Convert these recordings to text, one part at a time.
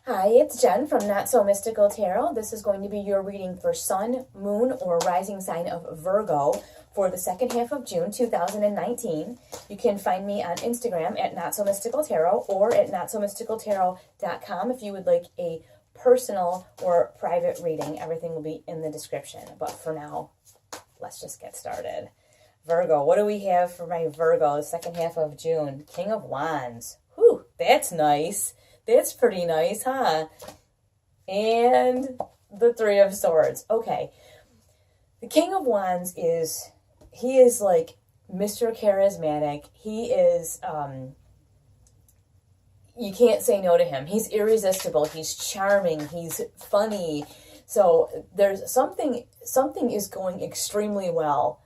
Hi, it's Jen from Not So Mystical Tarot. This is going to be your reading for Sun, Moon, or Rising sign of Virgo for the second half of June 2019. You can find me on Instagram at Not So Mystical Tarot or at notsomysticaltarot.com if you would like a personal or private reading. Everything will be in the description. But for now, let's just get started. Virgo, what do we have for my Virgo, the second half of June? King of Wands. Whew, that's nice. That's pretty nice, huh? And the Three of Swords. Okay. The King of Wands he is like Mr. Charismatic. He is, you can't say no to him. He's irresistible. He's charming. He's funny. So there's something is going extremely well.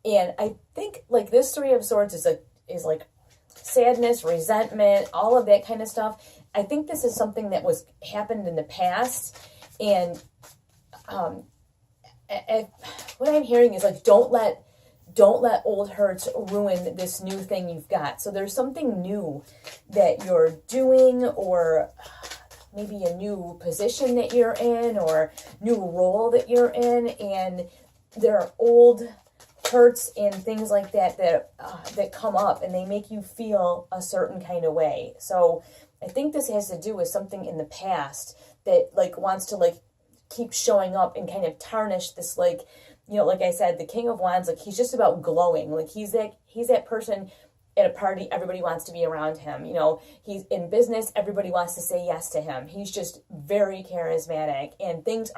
And I think like this Three of Swords is like sadness, resentment, all of that kind of stuff. I think this is something that happened in the past, and what I'm hearing is like don't let old hurts ruin this new thing you've got. So there's something new that you're doing, or maybe a new position that you're in, or new role that you're in, and there are old hurts and things like that come up, and they make you feel a certain kind of way. So I think this has to do with something in the past that like wants to like keep showing up and kind of tarnish this, like, you know, like I said, the King of Wands, like he's just about glowing. Like he's that person at a party, everybody wants to be around him. You know, he's in business, everybody wants to say yes to him. He's just very charismatic, and things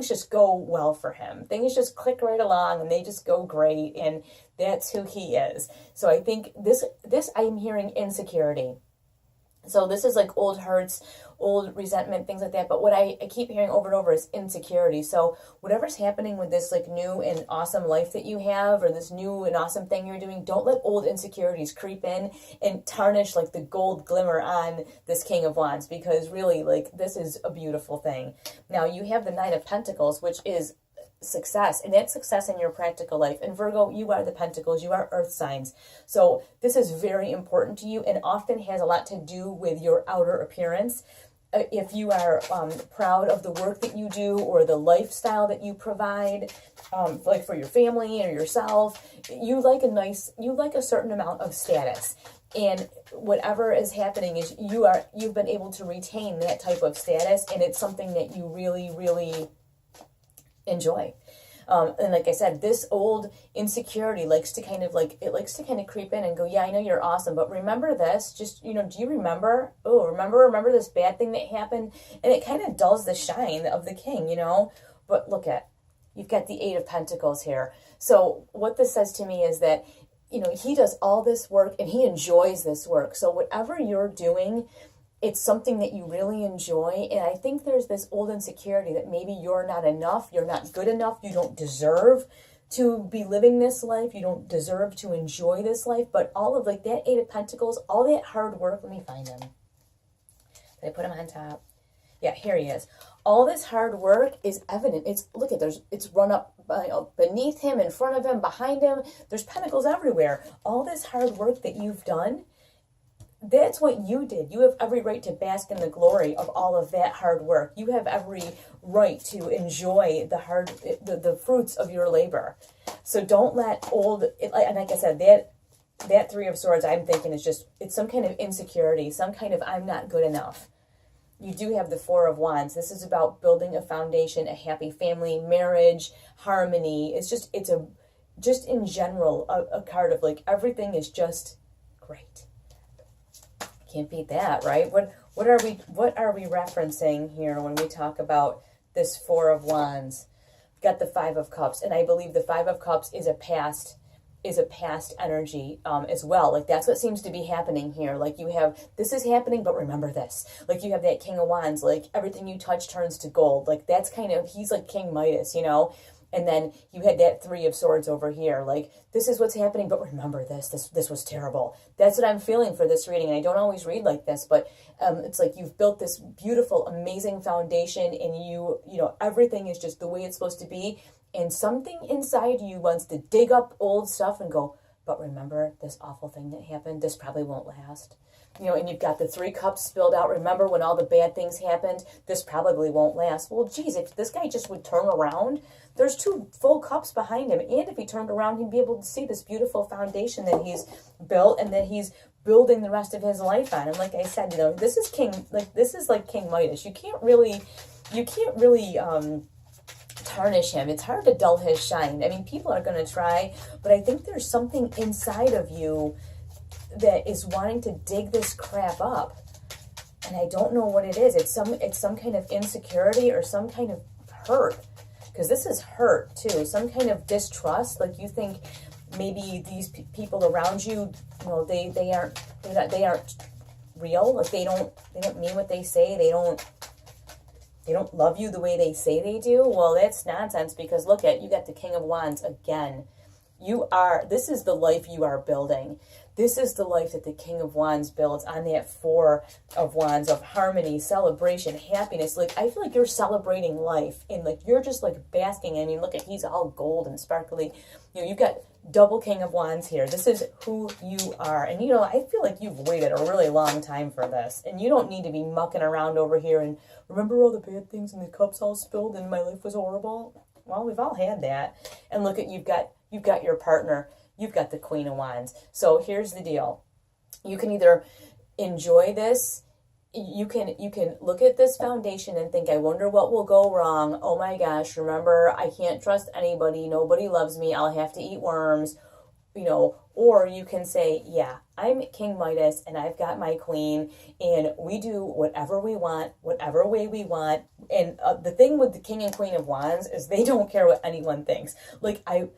just go well for him. Things just click right along and they just go great, and that's who he is. So I think this I'm hearing insecurity. So this is like old hurts, old resentment, things like that. But what I keep hearing over and over is insecurity. So whatever's happening with this like new and awesome life that you have, or this new and awesome thing you're doing, don't let old insecurities creep in and tarnish like the gold glimmer on this King of Wands, because really like this is a beautiful thing. Now you have the Nine of Pentacles, which is success, and that's success in your practical life. And Virgo, you are the Pentacles, you are earth signs, so this is very important to you and often has a lot to do with your outer appearance. If you are proud of the work that you do or the lifestyle that you provide, like for your family or yourself, you like a certain amount of status. And whatever is happening is you've been able to retain that type of status, and it's something that you really, really enjoy. And like I said, this old insecurity likes to kind of creep in and go, yeah, I know you're awesome, but remember this, just, you know, do you remember? Oh, remember this bad thing that happened? And it kind of dulls the shine of the king, you know. But you've got the Eight of Pentacles here. So what this says to me is that, you know, he does all this work and he enjoys this work. So whatever you're doing, it's something that you really enjoy. And I think there's this old insecurity that maybe you're not enough, you're not good enough, you don't deserve to be living this life, you don't deserve to enjoy this life. But all of like that Eight of Pentacles, all that hard work, let me find him. Did I put him on top? Yeah, here he is. All this hard work is evident. It's run up beneath him, in front of him, behind him. There's pentacles everywhere. All this hard work that you've done, that's what you did. You have every right to bask in the glory of all of that hard work. You have every right to enjoy the fruits of your labor. So don't let and like I said, that Three of Swords, I'm thinking it's some kind of insecurity, some kind of I'm not good enough. You do have the Four of Wands. This is about building a foundation, a happy family, marriage, harmony. It's just in general a card of like everything is just great. Can't beat that, right? What are we referencing here when we talk about this Four of Wands? We've got the Five of Cups, and I believe the Five of Cups is a past energy as well. Like that's what seems to be happening here. Like you have, this is happening, but remember this. Like you have that King of Wands, like everything you touch turns to gold. Like that's kind of, he's like King Midas, you know? And then you had that Three of Swords over here. Like, this is what's happening, but remember this was terrible. That's what I'm feeling for this reading. And I don't always read like this, but it's like you've built this beautiful, amazing foundation, and you know, everything is just the way it's supposed to be. And something inside you wants to dig up old stuff and go, but remember this awful thing that happened? This probably won't last. You know, and you've got the 3 cups spilled out. Remember when all the bad things happened? This probably won't last. Well, geez, if this guy just would turn around, there's 2 full cups behind him. And if he turned around, he'd be able to see this beautiful foundation that he's built and that he's building the rest of his life on. And like I said, you know, this is like King Midas. You can't really tarnish him. It's hard to dull his shine. I mean, people are going to try, but I think there's something inside of you that is wanting to dig this crap up. And I don't know what it is. It's some kind of insecurity or some kind of hurt. Because this is hurt too. Some kind of distrust. Like you think maybe these people around you, you know, they aren't real. Like they don't mean what they say. They don't love you the way they say they do. Well, that's nonsense, because look at, you got the King of Wands again. This is the life you are building. This is the life that the King of Wands builds on that 4 of Wands of harmony, celebration, happiness. Like, I feel like you're celebrating life and like you're just like basking. I mean, look at, he's all gold and sparkly. You know, you've got double King of Wands here. This is who you are. And you know, I feel like you've waited a really long time for this. And you don't need to be mucking around over here and remember all the bad things and the cups all spilled and my life was horrible. Well, we've all had that. And look at, you've got your partner. You've got the Queen of Wands. So here's the deal. You can either enjoy this. You can look at this foundation and think, I wonder what will go wrong. Oh my gosh, remember, I can't trust anybody. Nobody loves me. I'll have to eat worms. You know, or you can say, yeah, I'm King Midas and I've got my queen and we do whatever we want, whatever way we want. And the thing with the King and Queen of Wands is they don't care what anyone thinks. Like, I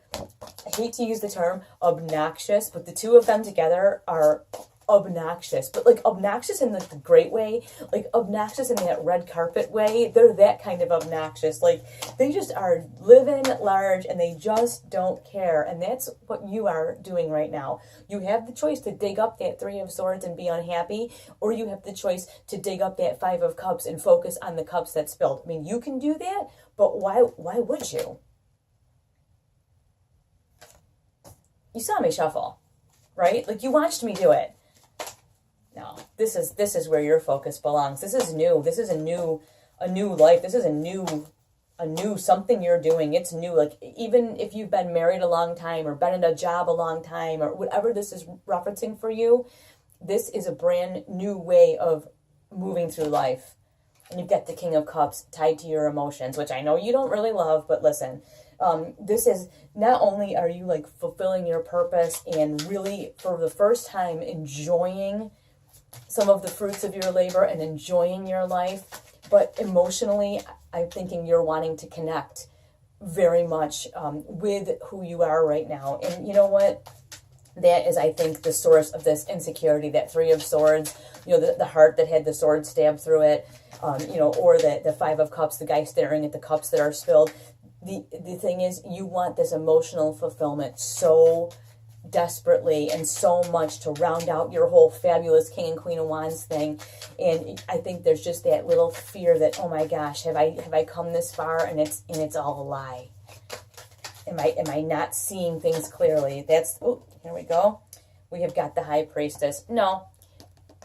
hate to use the term obnoxious, but the 2 of them together are obnoxious, but like obnoxious in like the great way, like obnoxious in that red carpet way. They're that kind of obnoxious. Like, they just are living large and they just don't care. And that's what you are doing right now. You have the choice to dig up that 3 of Swords and be unhappy, or you have the choice to dig up that 5 of Cups and focus on the cups that spilled. I mean, you can do that, but why would you? You saw me shuffle, right? Like, you watched me do it. No, this is where your focus belongs. This is new. This is a new life. This is a new something you're doing. It's new. Like, even if you've been married a long time or been in a job a long time or whatever this is referencing for you, this is a brand new way of moving through life. And you've got the King of Cups tied to your emotions, which I know you don't really love, but listen, this is, not only are you like fulfilling your purpose and really for the first time enjoying some of the fruits of your labor and enjoying your life, but emotionally, I'm thinking you're wanting to connect very much with who you are right now. And you know what? That is, I think, the source of this insecurity, that 3 of Swords, you know, the heart that had the sword stabbed through it, you know, or the 5 of Cups, the guy staring at the cups that are spilled. The thing is, you want this emotional fulfillment so desperately and so much to round out your whole fabulous King and Queen of Wands thing. And I think there's just that little fear that, oh my gosh, have I come this far and it's all a lie? Am I not seeing things clearly? That's, oh, here we go. We have got the High Priestess. No,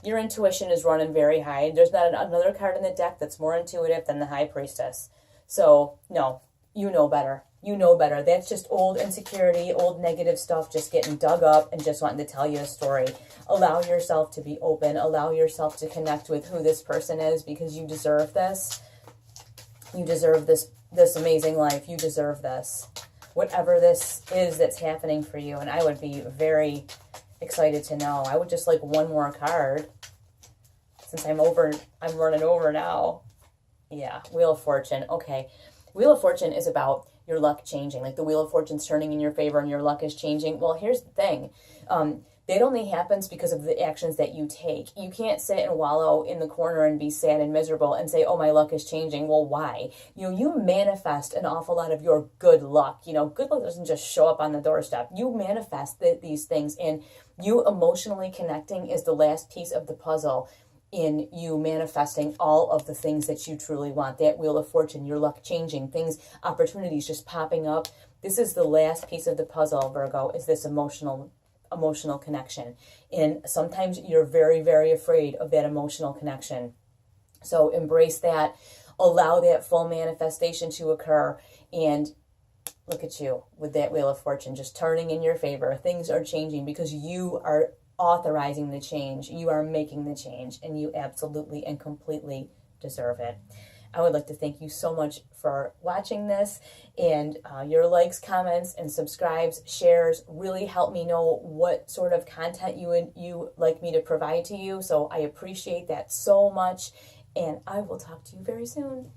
your intuition is running very high. There's not another card in the deck that's more intuitive than the High Priestess. So no, you know better. You know better. That's just old insecurity, old negative stuff just getting dug up and just wanting to tell you a story. Allow yourself to be open. Allow yourself to connect with who this person is, because you deserve this. You deserve this amazing life. You deserve this. Whatever this is that's happening for you. And I would be very excited to know. I would just like one more card. Since I'm running over now. Yeah, Wheel of Fortune. Okay. Wheel of Fortune is about your luck changing, like the Wheel of Fortune's turning in your favor and your luck is changing. Well, here's the thing. That only happens because of the actions that you take. You can't sit and wallow in the corner and be sad and miserable and say, oh, my luck is changing. Well, why? You know, you manifest an awful lot of your good luck. You know, good luck doesn't just show up on the doorstep. You manifest these things, and you emotionally connecting is the last piece of the puzzle in you manifesting all of the things that you truly want. That Wheel of Fortune, your luck changing, things, opportunities just popping up. This is the last piece of the puzzle, Virgo, is this emotional emotional connection. And sometimes you're very, very afraid of that emotional connection. So embrace that, allow that full manifestation to occur, and look at you with that Wheel of Fortune just turning in your favor. Things are changing because you are authorizing the change. You are making the change, and you absolutely and completely deserve it. I would like to thank you so much for watching this, and your likes, comments, and subscribes, shares really help me know what sort of content you like me to provide to you. So I appreciate that so much, and I will talk to you very soon.